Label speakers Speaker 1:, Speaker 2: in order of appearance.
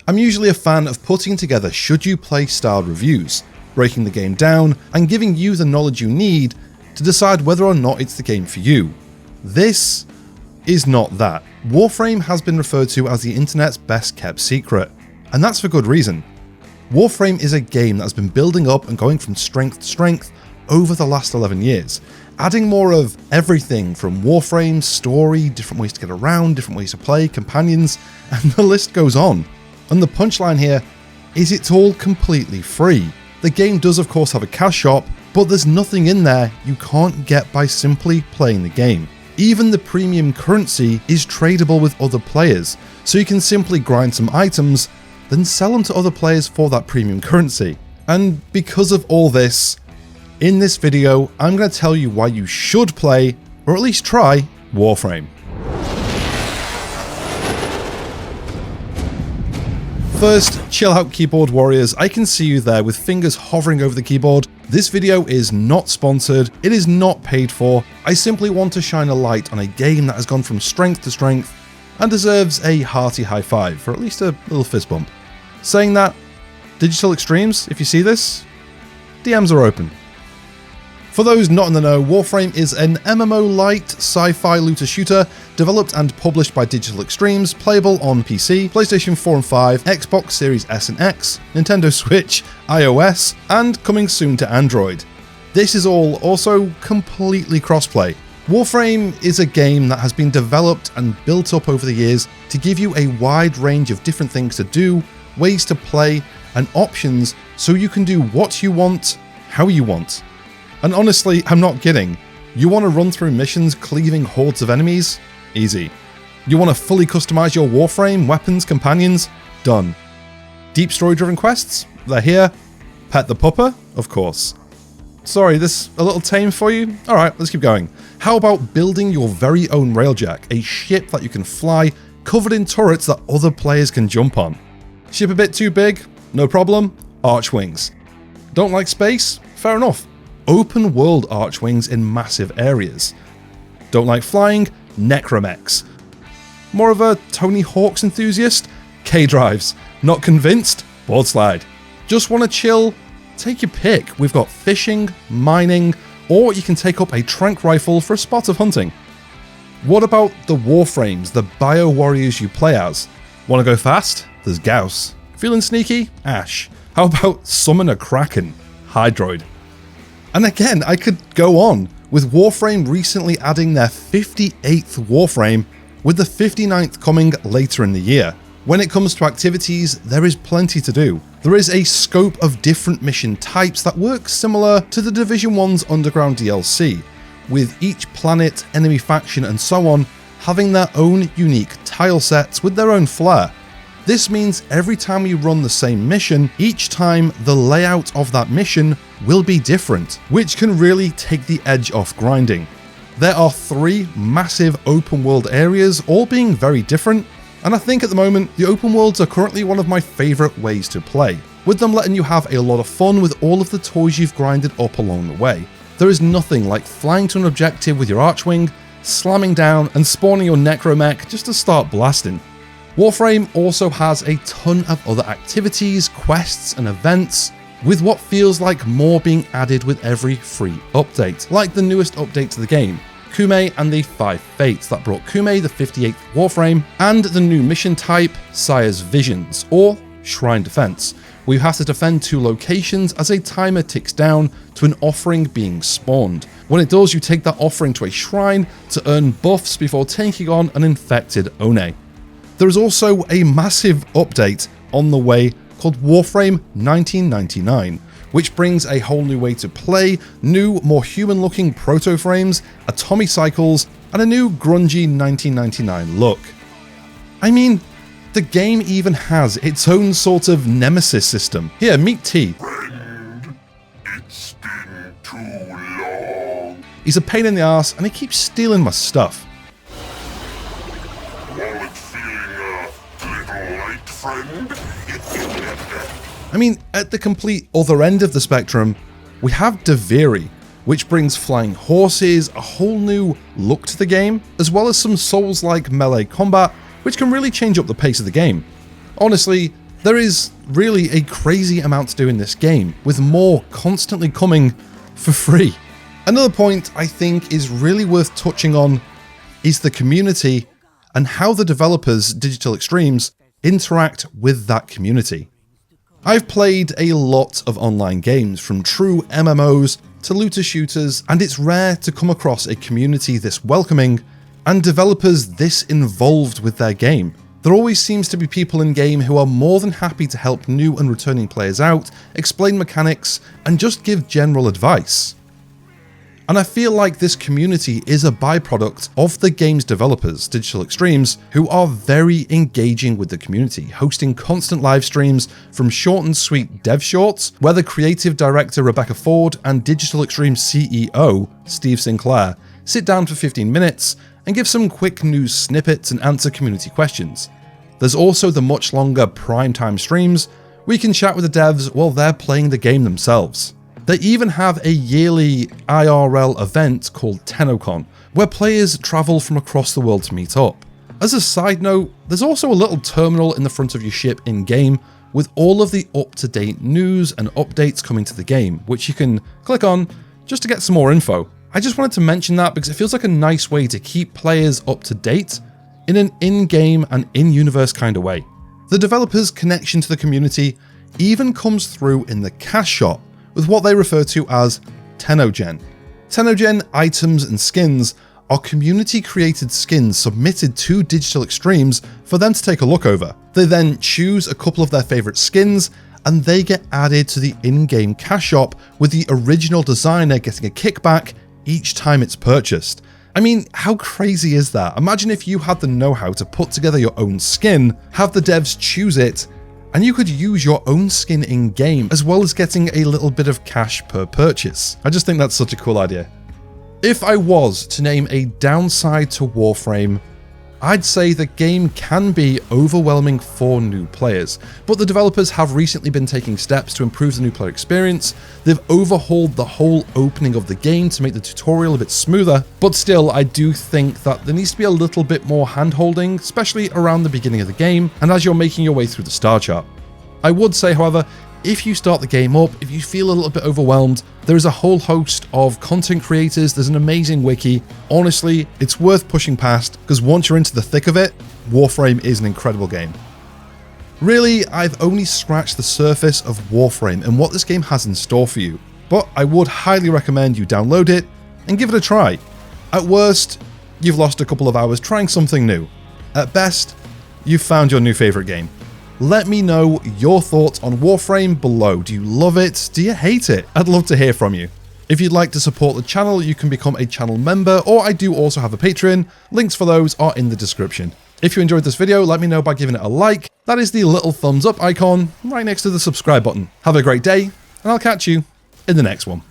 Speaker 1: I'm usually a fan of putting together should you play style reviews, breaking the game down and giving you the knowledge you need to decide whether or not it's the game for you. This is not that. Warframe has been referred to as the internet's best kept secret, and that's for good reason. Warframe is a game that has been building up and going from strength to strength over the last 11 years, adding more of everything from Warframe, story, different ways to get around, different ways to play, companions, and the list goes on. And the punchline here is it's all completely free. The game does of course have a cash shop, but there's nothing in there you can't get by simply playing the game. Even the premium currency is tradable with other players, so you can simply grind some items, then sell them to other players for that premium currency. And because of all this, in this video, I'm going to tell you why you should play, or at least try, Warframe. First, chill out keyboard warriors, I can see you there with fingers hovering over the keyboard. This video is not sponsored, it is not paid for, I simply want to shine a light on a game that has gone from strength to strength and deserves a hearty high five, or at least a little fist bump. Saying that, Digital Extremes, if you see this, DMs are open. For those not in the know, Warframe is an MMO-light sci-fi looter shooter developed and published by Digital Extremes, playable on PC, PlayStation 4 and 5, Xbox Series S and X, Nintendo Switch, iOS, and coming soon to Android. This is all also completely crossplay. Warframe is a game that has been developed and built up over the years to give you a wide range of different things to do, ways to play, and options so you can do what you want, how you want. And honestly, I'm not kidding. You want to run through missions cleaving hordes of enemies? Easy. You want to fully customize your Warframe, weapons, companions? Done. Deep story-driven quests? They're here. Pet the pupper? Of course. Sorry, this a little tame for you? Alright, let's keep going. How about building your very own railjack, a ship that you can fly, covered in turrets that other players can jump on? Ship a bit too big? No problem. Archwings. Don't like space? Fair enough. Open world archwings in massive areas. Don't like flying? Necromechs. More of a Tony Hawk's enthusiast? K-drives. Not convinced? Board slide. Just want to chill? Take your pick. We've got fishing, mining, or you can take up a trank rifle for a spot of hunting. What about the Warframes, the bio warriors you play as? Want to go fast? There's Gauss. Feeling sneaky? Ash. How about summon a Kraken? Hydroid. And again, I could go on, with Warframe recently adding their 58th Warframe, with the 59th coming later in the year. When it comes to activities, there is plenty to do. There is a scope of different mission types that works similar to the Division 1's Underground DLC, with each planet, enemy faction and so on having their own unique tile sets with their own flair. This means every time you run the same mission, each time the layout of that mission will be different, which can really take the edge off grinding. There are 3 massive open world areas, all being very different, and I think at the moment the open worlds are currently one of my favourite ways to play, with them letting you have a lot of fun with all of the toys you've grinded up along the way. There is nothing like flying to an objective with your Archwing, slamming down and spawning your Necromech just to start blasting. Warframe also has a ton of other activities, quests and events, with what feels like more being added with every free update, like the newest update to the game, Kume and the 5 Fates that brought Kume the 58th Warframe, and the new mission type, Sire's Visions, or Shrine Defense, where you have to defend 2 locations as a timer ticks down to an offering being spawned. When it does, you take that offering to a shrine to earn buffs before taking on an infected One. There is also a massive update on the way called Warframe 1999, which brings a whole new way to play, new, more human-looking proto-frames, atomic cycles, and a new grungy 1999 look. I mean, the game even has its own sort of nemesis system. Here, meet T.
Speaker 2: Friend, it's been too long.
Speaker 1: He's a pain in the ass and he keeps stealing my stuff.
Speaker 2: Wallet feeling a little light, friend?
Speaker 1: I mean, at the complete other end of the spectrum, we have Deviri, which brings flying horses, a whole new look to the game, as well as some Souls-like melee combat, which can really change up the pace of the game. Honestly, There is really a crazy amount to do in this game, with more constantly coming for free. Another point I think is really worth touching on is the community and how the developers, Digital Extremes, interact with that community. I've played a lot of online games, from true MMOs to looter shooters, and it's rare to come across a community this welcoming and developers this involved with their game. There always seems to be people in game who are more than happy to help new and returning players out, explain mechanics, and just give general advice. And I feel like this community is a byproduct of the game's developers, Digital Extremes, who are very engaging with the community, hosting constant live streams from short and sweet dev shorts, where the creative director Rebecca Ford and Digital Extremes CEO Steve Sinclair sit down for 15 minutes and give some quick news snippets and answer community questions. There's also the much longer primetime streams where you can chat with the devs while they're playing the game themselves. They even have a yearly IRL event called TennoCon, where players travel from across the world to meet up. As a side note, there's also a little terminal in the front of your ship in-game with all of the up-to-date news and updates coming to the game, which you can click on just to get some more info. I just wanted to mention that because it feels like a nice way to keep players up to date in an in-game and in-universe kind of way. The developers' connection to the community even comes through in the cash shop, with what they refer to as Tennogen. Tennogen items and skins are community-created skins submitted to Digital Extremes for them to take a look over. They then choose a couple of their favourite skins, and they get added to the in-game cash shop, with the original designer getting a kickback each time it's purchased. I mean, how crazy is that? Imagine if you had the know-how to put together your own skin, have the devs choose it, and you could use your own skin in-game, as well as getting a little bit of cash per purchase. I just think that's such a cool idea. If I was to name a downside to Warframe, I'd say the game can be overwhelming for new players, but the developers have recently been taking steps to improve the new player experience. They've overhauled the whole opening of the game to make the tutorial a bit smoother, but still I do think that there needs to be a little bit more hand-holding, especially around the beginning of the game and as you're making your way through the star chart. I would say, however, if you start the game up, if you feel a little bit overwhelmed, there is a whole host of content creators, there's an amazing wiki. Honestly, it's worth pushing past, because once you're into the thick of it, Warframe is an incredible game. Really, I've only scratched the surface of Warframe and what this game has in store for you, but I would highly recommend you download it and give it a try. At worst, you've lost a couple of hours trying something new. At best, you've found your new favourite game. Let me know your thoughts on Warframe below. Do you love it? Do you hate it? I'd love to hear from you. If you'd like to support the channel, you can become a channel member, or I do also have a Patreon. Links for those are in the description. If you enjoyed this video, let me know by giving it a like. That is the little thumbs up icon right next to the subscribe button. Have a great day, and I'll catch you in the next one.